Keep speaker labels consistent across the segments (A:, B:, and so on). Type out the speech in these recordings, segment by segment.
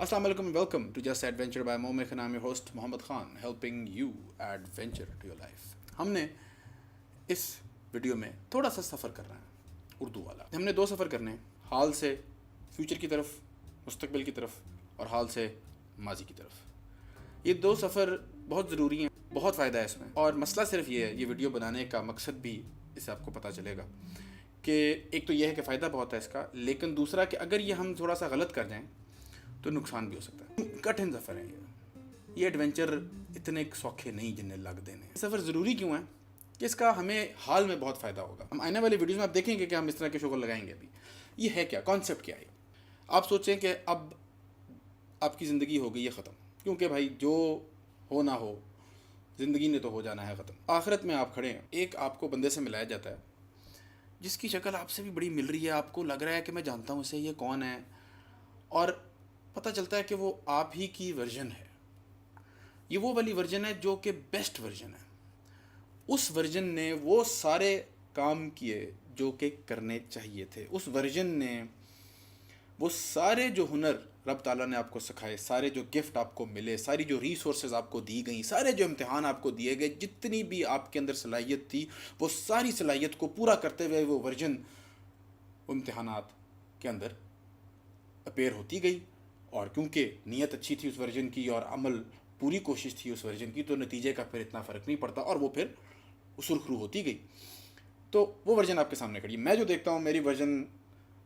A: Assalamu alaikum and welcome to Just Adventure by Momik and I'm your host Mohammed Khan, helping you adventure to your life. हमने इस video में थोड़ा सा सफ़र करना है उर्दू वाला. हमने दो सफ़र करने हैं, हाल से फ्यूचर की तरफ, मुस्तकबिल की तरफ और हाल से माजी की तरफ. ये दो सफ़र बहुत ज़रूरी हैं, बहुत फ़ायदा है इसमें. और मसला सिर्फ ये है, ये वीडियो बनाने का मकसद भी इससे आपको पता चलेगा कि एक तो ये है कि फ़ायदा बहुत है इसका, लेकिन दूसरा कि अगर ये हम थोड़ा सा गलत कर जाएं तो नुकसान भी हो सकता है. कठिन सफ़र है ये एडवेंचर इतने सौखे नहीं जिन्हें लग देने. सफ़र ज़रूरी क्यों है कि इसका हमें हाल में बहुत फ़ायदा होगा. हम आने वाली वीडियोज़ में आप देखेंगे कि हम इस तरह के शुगर लगाएंगे. अभी ये है क्या, कॉन्सेप्ट क्या है. आप सोचें कि अब आपकी ज़िंदगी हो गई है ख़त्म, क्योंकि भाई जो हो ना हो ज़िंदगी ने तो हो जाना है ख़त्म. आखिरत में आप खड़े हैं, एक आपको बंदे से मिलाया जाता है जिसकी शक्ल आपसे भी बड़ी मिल रही है. आपको लग रहा है कि मैं जानता हूँ इसे, ये कौन है, और पता चलता है कि वो आप ही की वर्जन है. ये वो वाली वर्जन है जो कि बेस्ट वर्जन है. उस वर्जन ने वो सारे काम किए जो कि करने चाहिए थे. उस वर्जन ने वो सारे जो हुनर रब ताला ने आपको सिखाए, सारे जो गिफ्ट आपको मिले, सारी जो रिसोर्सेज आपको दी गई, सारे जो इम्तिहान आपको दिए गए, जितनी भी आपके अंदर सलाहियत थी, वो सारी सलाहियत को पूरा करते हुए वो वर्जन वो इम्तिहानात के अंदर अपेयर होती गई. और क्योंकि नीयत अच्छी थी उस वर्जन की और अमल पूरी कोशिश थी उस वर्जन की, तो नतीजे का फिर इतना फ़र्क नहीं पड़ता और वो फिर सुरखरू होती गई. तो वो वर्जन आपके सामने खड़ी. मैं जो देखता हूँ, मेरी वर्जन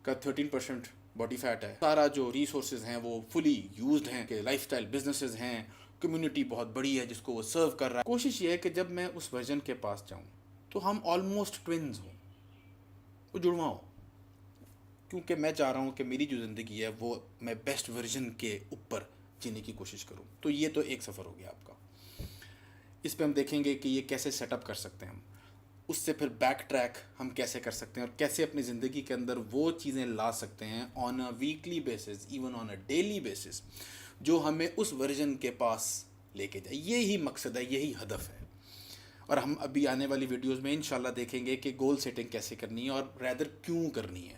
A: का 13% बॉडी फैट है. सारा जो रिसोर्सेज हैं वो फुली यूज्ड हैं, कि लाइफस्टाइल बिजनेसेस हैं, कम्युनिटी बहुत बड़ी है जिसको वो सर्व कर रहा है. कोशिश ये है कि जब मैं उस वर्जन के पास जाऊँ तो हम ऑलमोस्ट ट्विन्स हों, वो जुड़वा हो, क्योंकि मैं चाह रहा हूँ कि मेरी जो ज़िंदगी है वो मैं बेस्ट वर्जन के ऊपर जीने की कोशिश करूँ. तो ये तो एक सफ़र हो गया आपका. इस पे हम देखेंगे कि ये कैसे सेटअप कर सकते हैं हम, उससे फिर बैक ट्रैक हम कैसे कर सकते हैं और कैसे अपनी ज़िंदगी के अंदर वो चीज़ें ला सकते हैं on a weekly basis, even on a daily basis, जो हमें उस वर्जन के पास लेके जाए. यही मकसद है, यही हदफ है. और हम अभी आने वाली वीडियोज़ में इंशाल्लाह देखेंगे कि गोल सेटिंग कैसे करनी है और रैदर क्यों करनी है.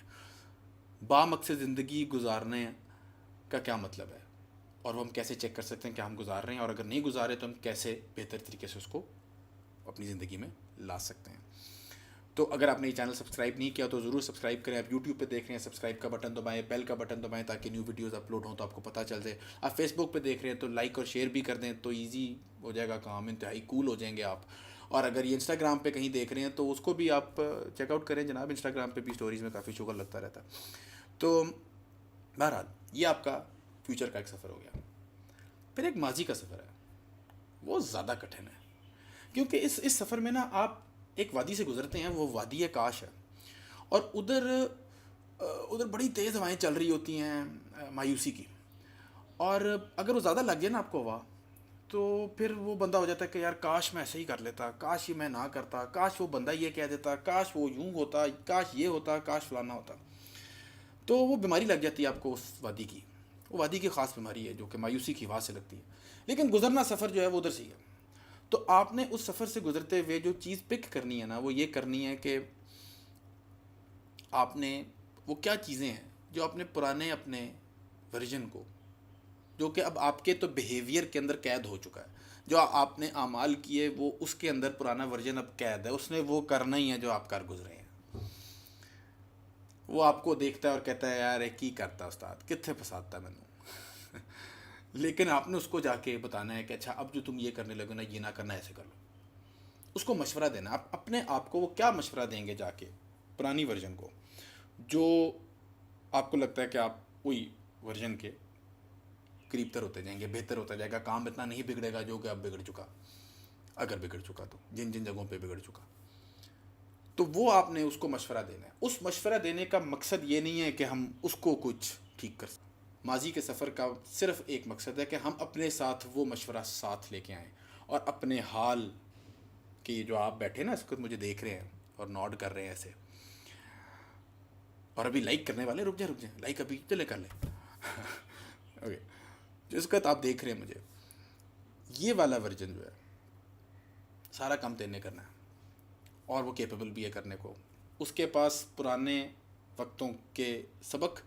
A: बामकसद ज़िंदगी गुजारने का क्या मतलब है और वो हम कैसे चेक कर सकते हैं कि हम गुजार रहे हैं, और अगर नहीं गुजारे तो हम कैसे बेहतर तरीके से उसको अपनी ज़िंदगी में ला सकते हैं. तो अगर आपने ये चैनल सब्सक्राइब नहीं किया तो ज़रूर सब्सक्राइब करें. आप यूट्यूब पे देख रहे हैं, सब्सक्राइब का बटन दबाएं, बेल का बटन दबाएं, ताकि न्यू वीडियोस अपलोड हों तो आपको पता चल जाए. आप फेसबुक पे देख रहे हैं तो लाइक और शेयर भी कर दें, तो ईजी हो जाएगा काम, इंतहाई कूल हो जाएंगे आप. और अगर ये इंस्टाग्राम पे कहीं देख रहे हैं तो उसको भी आप चेकआउट करें जनाब. इंस्टाग्राम पे भी स्टोरीज़ में काफ़ी शुगर लगता रहता है. तो बहरहाल ये आपका फ्यूचर का एक सफ़र हो गया. फिर एक माजी का सफ़र है, वो ज़्यादा कठिन है, क्योंकि इस सफ़र में ना आप एक वादी से गुजरते हैं. वो वादी काश है, और उधर उधर बड़ी तेज़ हवाएं चल रही होती हैं मायूसी की. और अगर वो ज़्यादा लग जाए ना आपको हवा, तो फिर वो बंदा हो जाता है कि यार काश मैं ऐसे ही कर लेता, काश ये मैं ना करता, काश वो बंदा ये कह देता, काश वो यूं होता, काश ये होता, काश फलाना होता. तो वो बीमारी लग जाती है आपको उस वादी की. वो वादी की ख़ास बीमारी है जो कि मायूसी की आवाज़ से लगती है. लेकिन गुजरना सफ़र जो है वो उधर से ही है. तो आपने उस सफ़र से गुजरते हुए जो चीज़ पिक करनी है ना, वो ये करनी है कि आपने वो क्या चीज़ें हैं जो आपने पुराने अपने वर्जन को, जो कि अब आपके तो बिहेवियर के अंदर कैद हो चुका है, जो आपने आमाल किए वो उसके अंदर पुराना वर्जन अब कैद है, उसने वो करना ही है जो आप कर गुजरे हैं. वो आपको देखता है और कहता है यार एक ही करता उस्ताद, कितने फसादता मैनू. लेकिन आपने उसको जाके बताना है कि अच्छा अब जो तुम ये करने लगे ना, ये ना करना, ऐसे कर लो. उसको मशवरा देना. आप अपने आप को वो क्या मशवरा देंगे जाके पुरानी वर्जन को, जो आपको लगता है कि आप वही वर्जन के करीब तर होते जाएंगे, बेहतर होता जाएगा, काम इतना नहीं बिगड़ेगा जो कि अब बिगड़ चुका, अगर बिगड़ चुका तो जिन जिन जगहों पे बिगड़ चुका. तो वो आपने उसको मशवरा देना है. उस मशवरा देने का मकसद ये नहीं है कि हम उसको कुछ ठीक कर सकें. माजी के सफ़र का सिर्फ एक मकसद है कि हम अपने साथ वो मशवरा साथ लेके आएँ, और अपने हाल कि जो आप बैठे ना इस वक्त मुझे देख रहे हैं और नॉड कर रहे हैं ऐसे, और अभी लाइक करने वाले, रुक जाए लाइक अभी चले कर लें. ओके, जिस वक्त आप देख रहे हैं मुझे, ये वाला वर्जन जो है सारा काम तेने करना है, और वो कैपेबल भी है करने को. उसके पास पुराने वक्तों के सबक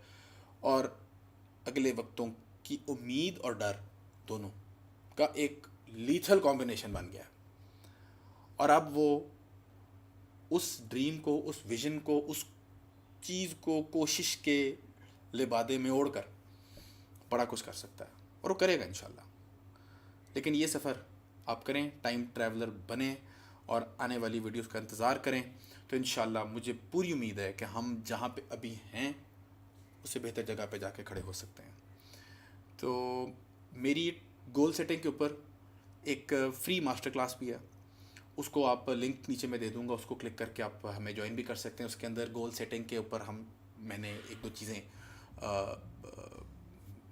A: और अगले वक्तों کہ امید اور ڈر دونوں کا ایک لیتھل کمبینیشن بن گیا، اور اب وہ اس ڈریم کو، اس ویژن کو، اس چیز کو کوشش کے لبادے میں اوڑھ کر بڑا کچھ کر سکتا ہے، اور وہ کرے گا انشاءاللہ۔ لیکن یہ سفر آپ کریں، ٹائم ٹریولر بنیں اور آنے والی ویڈیوز کا انتظار کریں، تو انشاءاللہ مجھے پوری امید ہے کہ ہم جہاں پہ ابھی ہیں اس سے بہتر جگہ پہ جا کے کھڑے ہو سکتے ہیں۔ تو میری گول سیٹنگ کے اوپر ایک فری ماسٹر کلاس بھی ہے، اس کو آپ لنک نیچے میں دے دوں گا، اس کو کلک کر کے آپ ہمیں جوائن بھی کر سکتے ہیں۔ اس کے اندر گول سیٹنگ کے اوپر میں نے ایک دو چیزیں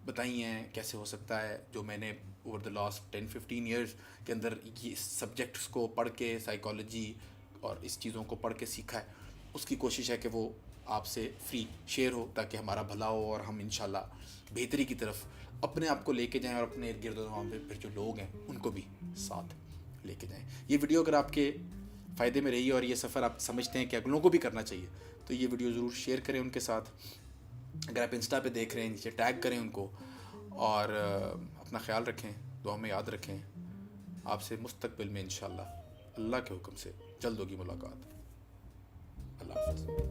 A: بتائی ہیں کیسے ہو سکتا ہے، جو میں نے اوور دا لاسٹ 10-15 ایئرس کے اندر یہ سبجیکٹس کو پڑھ کے، سائیکالوجی اور اس چیزوں کو پڑھ کے سیکھا ہے۔ اس کی کوشش ہے کہ وہ آپ سے فری شیئر ہو، تاکہ ہمارا بھلا ہو اور ہم انشاءاللہ بہتری کی طرف اپنے آپ کو لے کے جائیں، اور اپنے ارد گرد وہاں پہ پھر جو لوگ ہیں ان کو بھی ساتھ لے کے جائیں۔ یہ ویڈیو اگر آپ کے فائدے میں رہی اور یہ سفر آپ سمجھتے ہیں کہ اگلوں کو بھی کرنا چاہیے، تو یہ ویڈیو ضرور شیئر کریں ان کے ساتھ۔ اگر آپ انسٹا پہ دیکھ رہے ہیں، نیچے ٹیگ کریں ان کو، اور اپنا خیال رکھیں، دعا میں یاد رکھیں۔ آپ سے مستقبل میں انشاءاللہ اللہ کے حکم سے جلد ہوگی ملاقات۔ اللہ حافظ۔